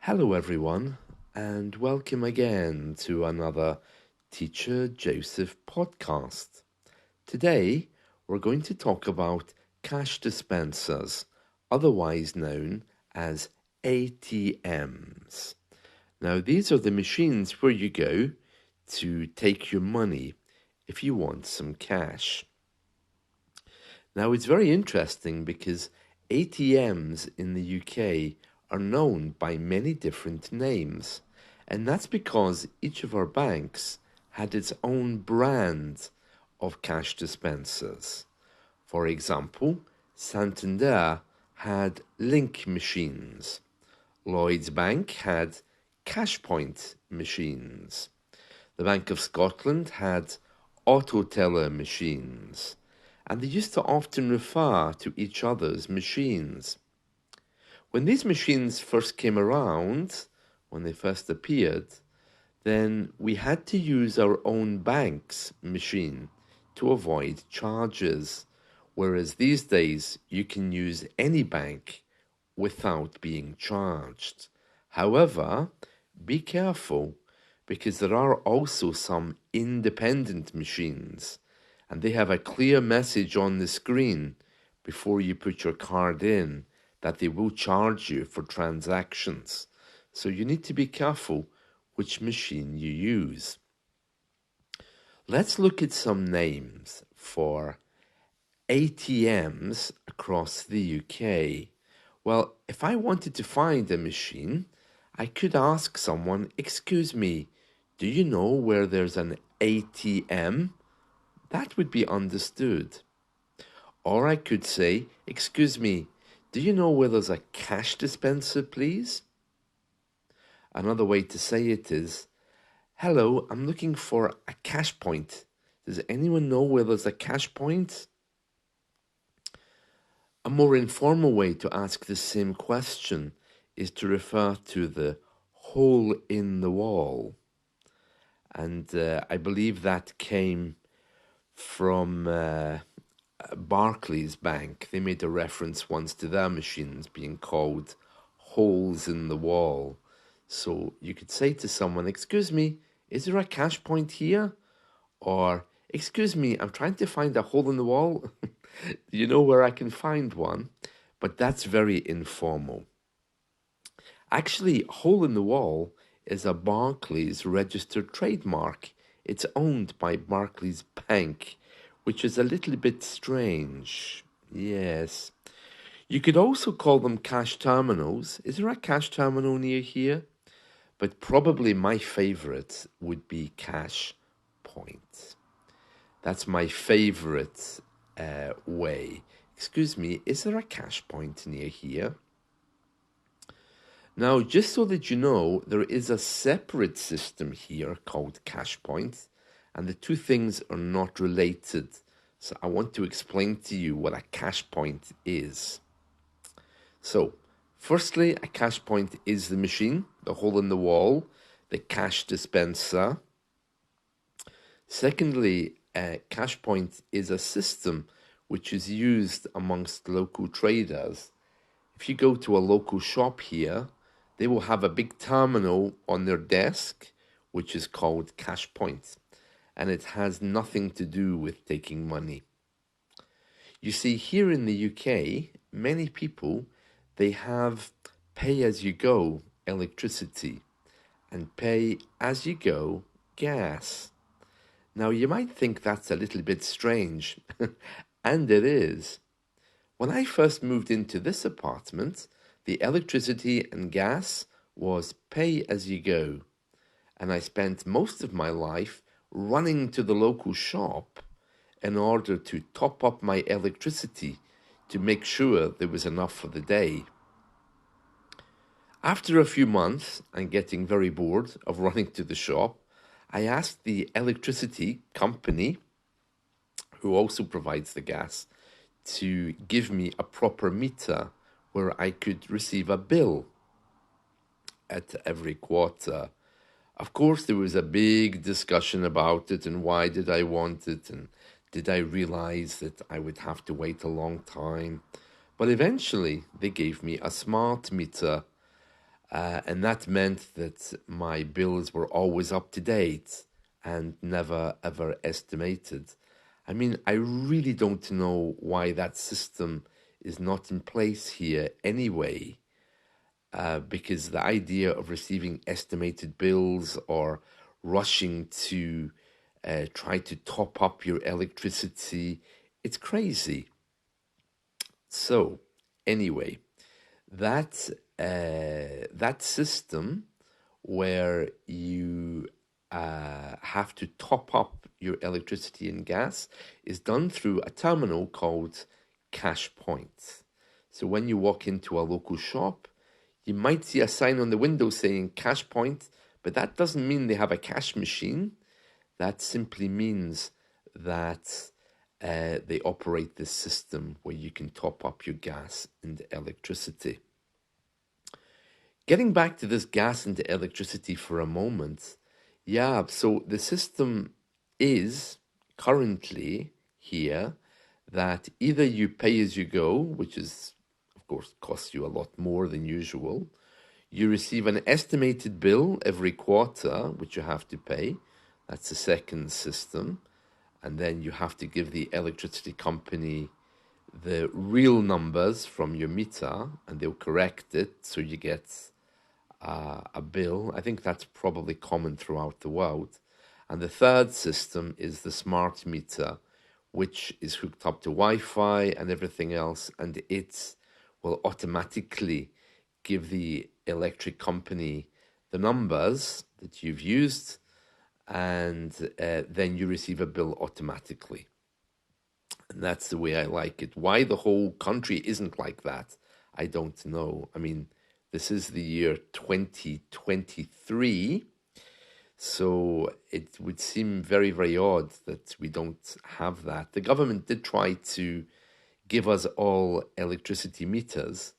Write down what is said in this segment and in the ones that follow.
Hello, everyone, and welcome again to another Teacher Joseph podcast. Today, we're going to talk about cash dispensers, otherwise known as ATMs. Now, these are the machines where you go to take your money if you want some cash. Now, it's very interesting because ATMs in the UK are known by many different names, and that's because each of our banks had its own brand of cash dispensers. For example, Santander had Link machines, Lloyds Bank had Cashpoint machines, the Bank of Scotland had auto teller machines, and they used to often refer to each other's machines. When these machines first came around, when they first appeared, then we had to use our own bank's machine to avoid charges, whereas these days you can use any bank without being charged. However, be careful because there are also some independent machines and they have a clear message on the screen before you put your card in that they will charge you for transactions. So you need to be careful which machine you use. Let's look at some names for ATMs across the UK. Well, if I wanted to find a machine, I could ask someone, "Excuse me, do you know where there's an ATM?" That would be understood. Or I could say, "Excuse me, do you know where there's a cash dispenser, please?" Another way to say it is, "Hello, I'm looking for a cash point. Does anyone know where there's a cash point?" A more informal way to ask the same question is to refer to the hole in the wall. And I believe that came from Barclays Bank. They made a reference once to their machines being called holes in the wall. So you could say to someone, "Excuse me, is there a cash point here?" Or, "Excuse me, I'm trying to find a hole in the wall. Do you know where I can find one?" But that's very informal. Actually, hole in the wall is a Barclays registered trademark. It's owned by Barclays Bank, which is a little bit strange. Yes. You could also call them cash terminals. Is there a cash terminal near here? But probably my favorite would be cash point. That's my favorite way. "Excuse me, is there a cash point near here?" Now, just so that you know, there is a separate system here called cash point, and the two things are not related. So I want to explain to you what a cash point is. So, firstly, a cash point is the machine, the hole in the wall, the cash dispenser. Secondly, a cash point is a system which is used amongst local traders. If you go to a local shop here, they will have a big terminal on their desk, which is called cash point, and it has nothing to do with taking money. You see, here in the UK, many people, they have pay-as-you-go electricity and pay-as-you-go gas. Now, you might think that's a little bit strange, and it is. When I first moved into this apartment, the electricity and gas was pay-as-you-go, and I spent most of my life running to the local shop in order to top up my electricity to make sure there was enough for the day. After a few months and getting very bored of running to the shop, I asked the electricity company, who also provides the gas, to give me a proper meter where I could receive a bill at every quarter. Of course, there was a big discussion about it and why did I want it and did I realize that I would have to wait a long time. But eventually, they gave me a smart meter And that meant that my bills were always up to date and never ever estimated. I mean, I really don't know why that system is not in place here anyway, because the idea of receiving estimated bills or rushing to try to top up your electricity, it's crazy. So, anyway, that that system where you have to top up your electricity and gas is done through a terminal called Cash Point. So when you walk into a local shop, you might see a sign on the window saying Cash Point, but that doesn't mean they have a cash machine. That simply means that they operate this system where you can top up your gas and electricity. Getting back to this gas and electricity for a moment, yeah, so the system is currently here that either you pay as you go, which is, of course, costs you a lot more than usual. You receive an estimated bill every quarter, which you have to pay. That's the second system. And then you have to give the electricity company the real numbers from your meter, and they'll correct it so you get a bill. I think that's probably common throughout the world. And the third system is the smart meter, which is hooked up to Wi-Fi and everything else, and it will automatically give the electric company the numbers that you've used, and then you receive a bill automatically. And that's the way I like it. Why the whole country isn't like that, I don't know. I mean, this is the year 2023, so it would seem very, very odd that we don't have that. The government did try to give us all electricity meters,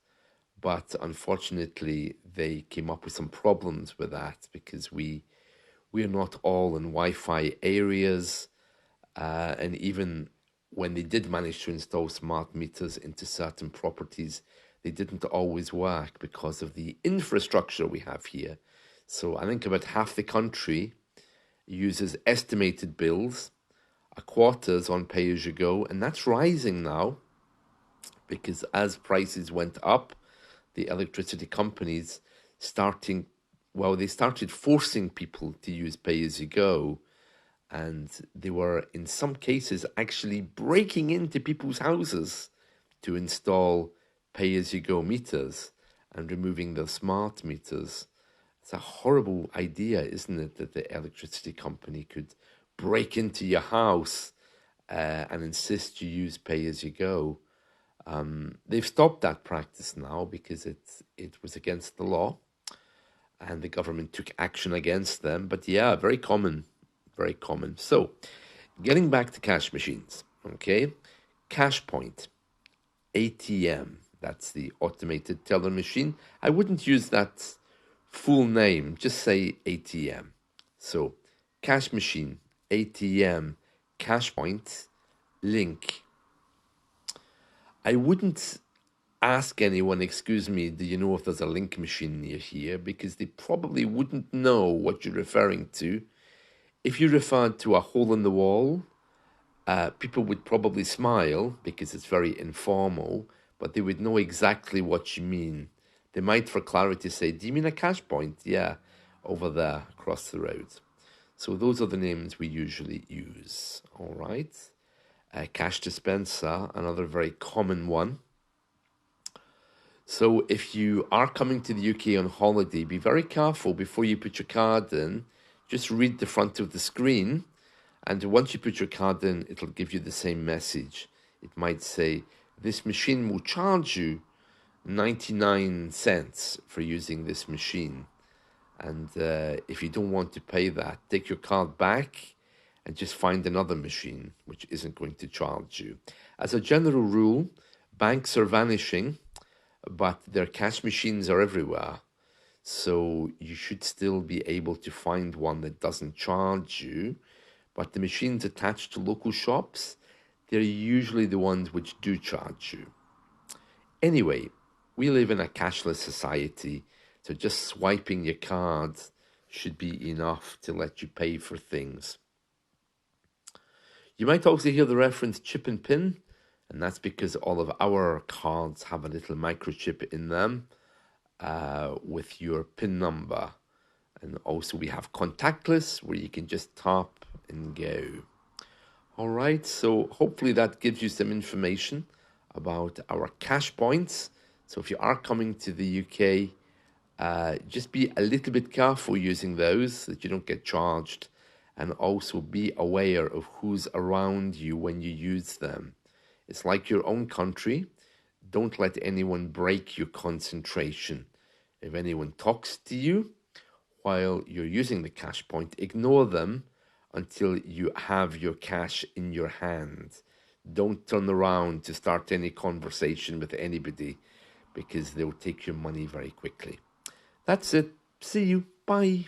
but unfortunately they came up with some problems with that because we're not all in Wi-Fi areas, and even when they did manage to install smart meters into certain properties, they didn't always work because of the infrastructure we have here. So I think about half the country uses estimated bills, a quarter's on pay-as-you-go, and that's rising now because as prices went up, the electricity companies they started forcing people to use pay-as-you-go, and they were, in some cases, actually breaking into people's houses to install pay-as-you-go meters and removing the smart meters. It's a horrible idea, isn't it, that the electricity company could break into your house and insist you use pay-as-you-go. They've stopped that practice now because it was against the law, and the government took action against them. But yeah, very common, very common. So, getting back to cash machines, okay? Cash Point, ATM, that's the automated teller machine. I wouldn't use that full name, just say ATM. So, cash machine, ATM, Cash Point, link. I wouldn't ask anyone, excuse me, do you know if there's a link machine near here? Because they probably wouldn't know what you're referring to. If you referred to a hole in the wall, people would probably smile because it's very informal, but they would know exactly what you mean. They might, for clarity, say, do you mean a cash point? Yeah, over there, across the road. So those are the names we usually use, all right? Cash dispenser, another very common one. So if you are coming to the UK on holiday, be very careful before you put your card in. Just read the front of the screen, and once you put your card in, it'll give you the same message. It might say, this machine will charge you 99 cents for using this machine. And if you don't want to pay that, take your card back and just find another machine which isn't going to charge you. As a general rule, banks are vanishing, but their cash machines are everywhere. So you should still be able to find one that doesn't charge you. But the machines attached to local shops, they're usually the ones which do charge you. Anyway, we live in a cashless society, So just swiping your card should be enough to let you pay for things. You might also hear the reference chip and pin, and that's because all of our cards have a little microchip in them with your PIN number. And also we have contactless, where you can just tap and go. All right, so hopefully that gives you some information about our cash points. So if you are coming to the UK, just be a little bit careful using those so that you don't get charged, and also be aware of who's around you when you use them. It's like your own country. Don't let anyone break your concentration. If anyone talks to you while you're using the cash point, ignore them until you have your cash in your hand. Don't turn around to start any conversation with anybody, because they'll take your money very quickly. That's it. See you. Bye.